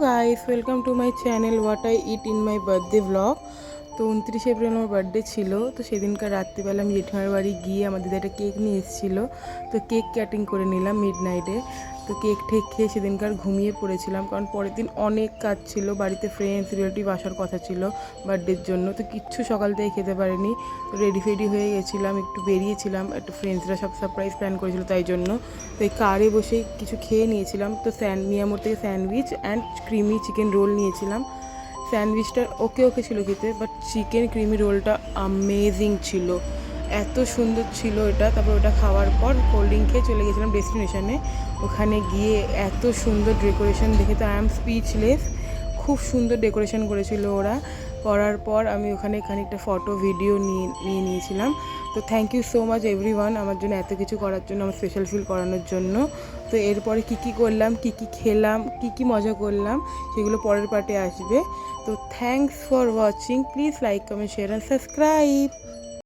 Guys, welcome to my channel what I it in my birthday blog. তো 29 April আমার birthday ছিল। তো সেদিনকার রাত্রিবেলা আমি জেঠিমার বাড়ি গিয়ে আমার দিদা একটা কেক নিয়ে এসেছিলো। তো কেক কাটিং করে নিলাম মিড নাইটে। তো কেক ঠেক খেয়ে সেদিনকার ঘুমিয়ে পড়েছিলাম, কারণ পরের দিন অনেক কাজ ছিল, বাড়িতে ফ্রেন্ডস রিলেটিভ আসার কথা ছিল বার্থডের জন্য। তো কিচ্ছু সকাল থেকে খেতে পারিনি। তো রেডি ফেডি হয়ে গেছিলাম, একটু বেরিয়েছিলাম, একটু ফ্রেন্ডসরা সব সারপ্রাইজ প্ল্যান করেছিল তাই জন্য। তো এই কারে বসেই কিছু খেয়ে নিয়েছিলাম। তো মিয়ামোর থেকে sandwich and creamy chicken roll নিয়েছিলাম। স্যান্ডউইচটা ওকে ওকে ছিল খেতে, বাট চিকেন ক্রিমি রোলটা আমেজিং ছিল, এত সুন্দর ছিল এটা। তারপর ওটা খাওয়ার পর কোল্ড ড্রিঙ্ক খেয়ে চলে গেছিলাম ডেস্টিনেশনে। ওখানে গিয়ে এত সুন্দর ডেকোরেশন দেখে তো আই এম স্পিচলেস। খুব সুন্দর ডেকোরেশন করেছিল ওরা। করার পর আমি ওখানে খানিকটা ফটো ভিডিও নিয়ে নিয়েছিলাম। তো thank you so much everyone আমার জন্য এত কিছু করার জন্য, আমার স্পেশাল ফিল করানোর জন্য। তো এরপরে কী করলাম, কী খেলাম, কী মজা করলাম, সেগুলো পরের পার্টে আসবে। তো thanks for watching. Please like, comment, share and subscribe.